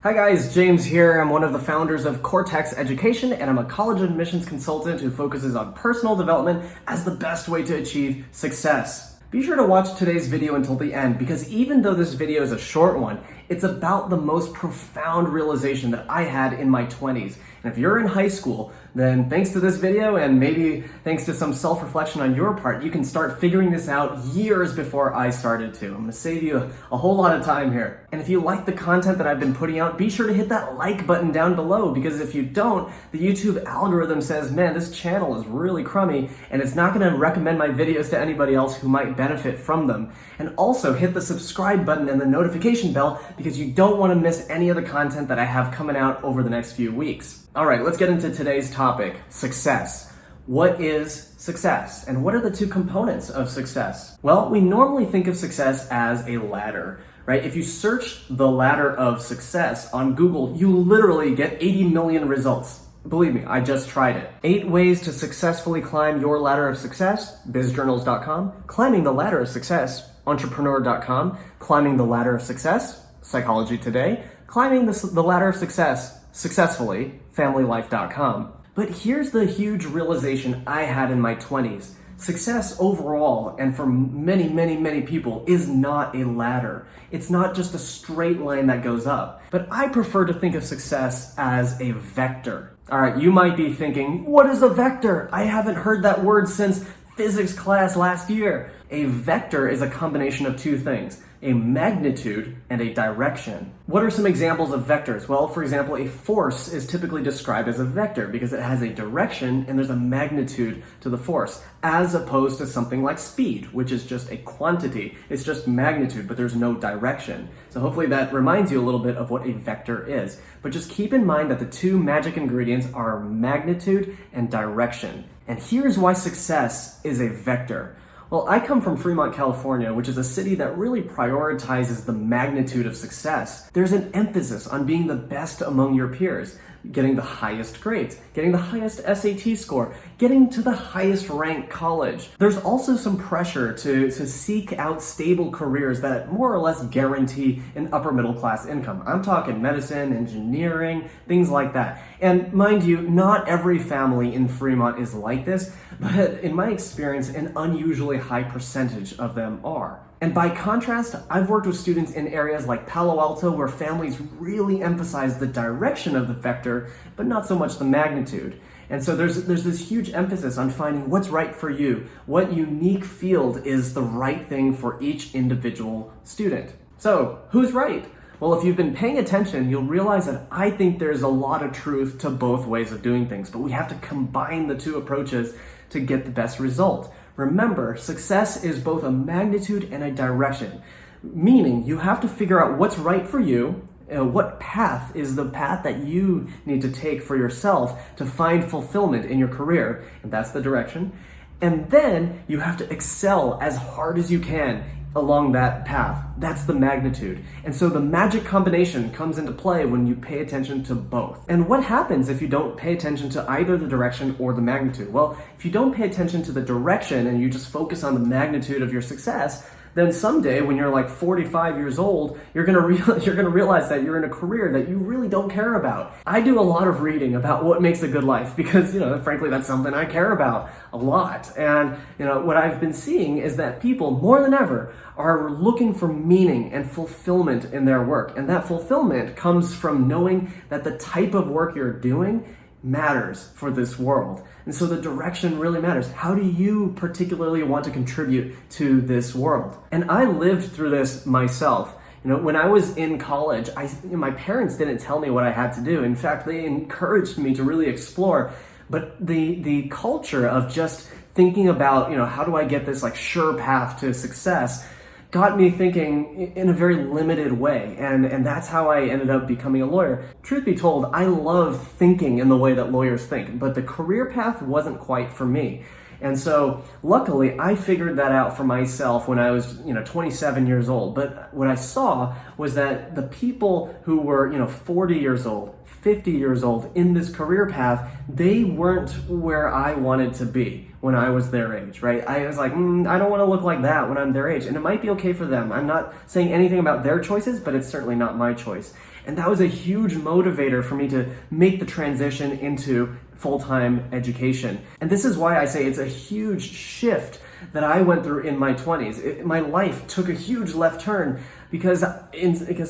Hi guys, James here. I'm one of the founders of Cortex Education, and I'm a college admissions consultant who focuses on personal development as the best way to achieve success. Be sure to watch today's video until the end, because even though this video is a short one, it's about the most profound realization that I had in my 20s. And if you're in high school, then thanks to this video and maybe thanks to some self-reflection on your part, you can start figuring this out years before I started to. I'm gonna save you a whole lot of time here. And if you like the content that I've been putting out, be sure to hit that like button down below, because if you don't, the YouTube algorithm says, man, this channel is really crummy, and it's not gonna recommend my videos to anybody else who might benefit from them. And also hit the subscribe button and the notification bell, because you don't wanna miss any of the content that I have coming out over the next few weeks. All right, let's get into today's topic, success. What is success? And what are the two components of success? Well, we normally think of success as a ladder, right? If you search the ladder of success on Google, you literally get 80 million results. Believe me, I just tried it. 8 ways to successfully climb your ladder of success, bizjournals.com. Climbing the ladder of success, entrepreneur.com. Climbing the ladder of success, Psychology Today. Climbing the ladder of success successfully, familylife.com. But here's the huge realization I had in my 20s. Success overall, and for many people, is not a ladder. It's not just a straight line that goes up. But I prefer to think of success as a vector. All right, you might be thinking, what is a vector? I haven't heard that word since physics class last year. A vector is a combination of two things: a magnitude and a direction. What are some examples of vectors? Well, for example, a force is typically described as a vector because it has a direction and there's a magnitude to the force, as opposed to something like speed, which is just a quantity. It's just magnitude, but there's no direction. So hopefully that reminds you a little bit of what a vector is. But just keep in mind that the two magic ingredients are magnitude and direction. And here's why success is a vector. Well, I come from Fremont, California, which is a city that really prioritizes the magnitude of success. There's an emphasis on being the best among your peers, getting the highest grades, getting the highest SAT score, getting to the highest ranked college. There's also some pressure to seek out stable careers that more or less guarantee an upper middle class income. I'm talking medicine, engineering, things like that. And mind you, not every family in Fremont is like this, but in my experience, an unusually high percentage of them are. And by contrast, I've worked with students in areas like Palo Alto where families really emphasize the direction of the vector, but not so much the magnitude. And so there's this huge emphasis on finding what's right for you, what unique field is the right thing for each individual student. So who's right? Well, if you've been paying attention, you'll realize that I think there's a lot of truth to both ways of doing things, but we have to combine the two approaches to get the best result. Remember, success is both a magnitude and a direction, meaning you have to figure out what's right for you, what path is the path that you need to take for yourself to find fulfillment in your career, and that's the direction. And then you have to excel as hard as you can along that path. That's the magnitude. And so the magic combination comes into play when you pay attention to both. And what happens if you don't pay attention to either the direction or the magnitude? Well, if you don't pay attention to the direction and you just focus on the magnitude of your success, then someday when you're like 45 years old, you're gonna realize that you're in a career that you really don't care about. I do a lot of reading about what makes a good life because, frankly, that's something I care about a lot. And, what I've been seeing is that people, more than ever, are looking for meaning and fulfillment in their work. And that fulfillment comes from knowing that the type of work you're doing matters for this world. And so the direction really matters. How do you particularly want to contribute to this world? And I lived through this myself. When I was in college, my parents didn't tell me what I had to do. In fact, they encouraged me to really explore. But the culture of just thinking about, how do I get this sure path to success got me thinking in a very limited way, and that's how I ended up becoming a lawyer. Truth be told, I love thinking in the way that lawyers think, but the career path wasn't quite for me. And so luckily I figured that out for myself when I was 27 years old. But what I saw was that the people who were 40 years old, 50 years old in this career path, they weren't where I wanted to be when I was their age, right? I was like, I don't want to look like that when I'm their age. And it might be okay for them. I'm not saying anything about their choices, but it's certainly not my choice. And that was a huge motivator for me to make the transition into full-time education. And this is why I say it's a huge shift that I went through in my 20s. My life took a huge left turn because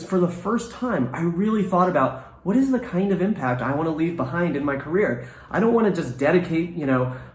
for the first time, I really thought about what is the kind of impact I want to leave behind in my career. I don't want to just dedicate,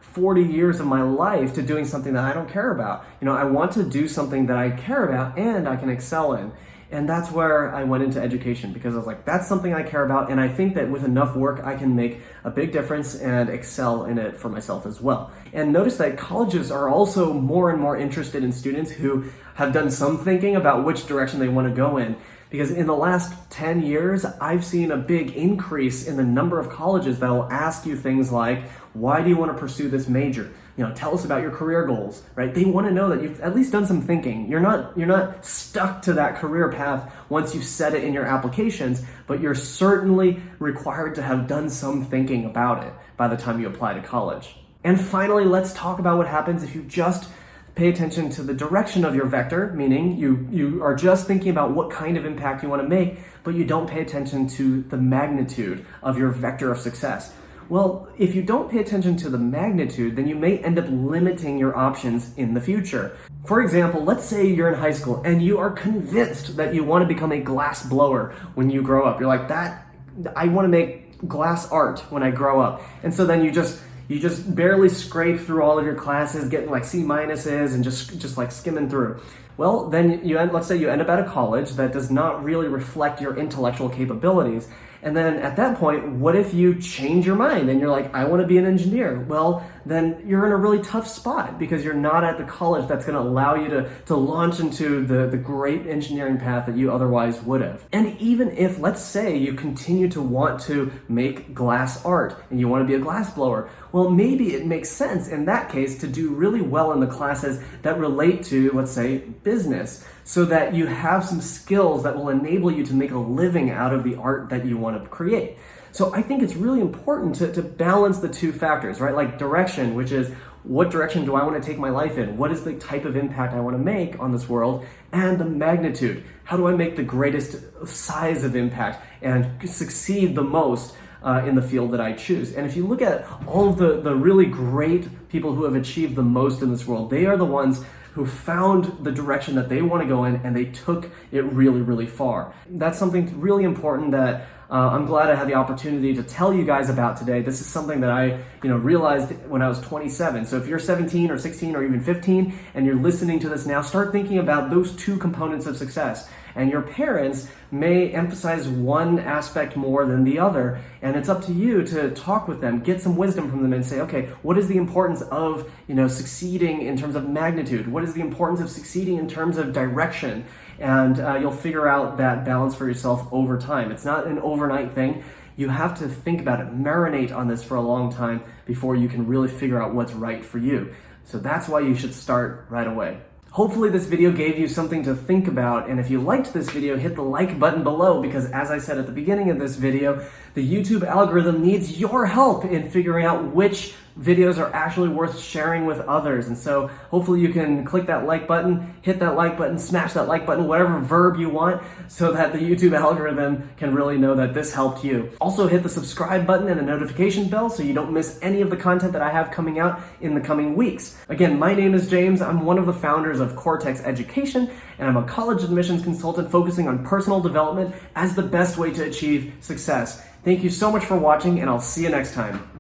40 years of my life to doing something that I don't care about. I want to do something that I care about and I can excel in. And that's where I went into education, because I was like, that's something I care about, and I think that with enough work I can make a big difference and excel in it for myself as well. And notice that colleges are also more and more interested in students who have done some thinking about which direction they want to go in. Because in the last 10 years, I've seen a big increase in the number of colleges that will ask you things like, why do you want to pursue this major? Tell us about your career goals, right? They want to know that you've at least done some thinking. You're not stuck to that career path once you've set it in your applications, but you're certainly required to have done some thinking about it by the time you apply to college. And finally, let's talk about what happens if you just pay attention to the direction of your vector, meaning you are just thinking about what kind of impact you want to make, but you don't pay attention to the magnitude of your vector of success. Well, if you don't pay attention to the magnitude, then you may end up limiting your options in the future. For example, let's say you're in high school and you are convinced that you want to become a glass blower when you grow up. You're like, I want to make glass art when I grow up. And so then you just barely scrape through all of your classes, getting like C minuses and just like skimming through. Well, then let's say you end up at a college that does not really reflect your intellectual capabilities. And then at that point, what if you change your mind and you're like, I want to be an engineer? Well, then you're in a really tough spot because you're not at the college that's going to allow you to launch into the great engineering path that you otherwise would have. And even if, let's say, you continue to want to make glass art and you want to be a glass blower, well, maybe it makes sense in that case to do really well in the classes that relate to, let's say, business, so that you have some skills that will enable you to make a living out of the art that you want to create. So I think it's really important to balance the two factors, right? Like direction, which is what direction do I want to take my life in? What is the type of impact I want to make on this world? And the magnitude. How do I make the greatest size of impact and succeed the most in the field that I choose? And if you look at all of the really great people who have achieved the most in this world, they are the ones who found the direction that they want to go in and they took it really, really far. That's something really important that I'm glad I had the opportunity to tell you guys about today. This is something that I realized when I was 27. So if you're 17 or 16 or even 15 and you're listening to this now, start thinking about those two components of success. And your parents may emphasize one aspect more than the other. And it's up to you to talk with them, get some wisdom from them and say, okay, what is the importance of, succeeding in terms of magnitude? What is the importance of succeeding in terms of direction? And you'll figure out that balance for yourself over time. It's not an overnight thing. You have to think about it, marinate on this for a long time before you can really figure out what's right for you. So that's why you should start right away. Hopefully this video gave you something to think about, and if you liked this video, hit the like button below, because as I said at the beginning of this video, the YouTube algorithm needs your help in figuring out which videos are actually worth sharing with others. And so hopefully you can click that like button, hit that like button, smash that like button, whatever verb you want, so that the YouTube algorithm can really know that this helped you. Also hit the subscribe button and the notification bell so you don't miss any of the content that I have coming out in the coming weeks. Again, my name is James. I'm one of the founders of Cortex Education, and I'm a college admissions consultant focusing on personal development as the best way to achieve success. Thank you so much for watching, and I'll see you next time.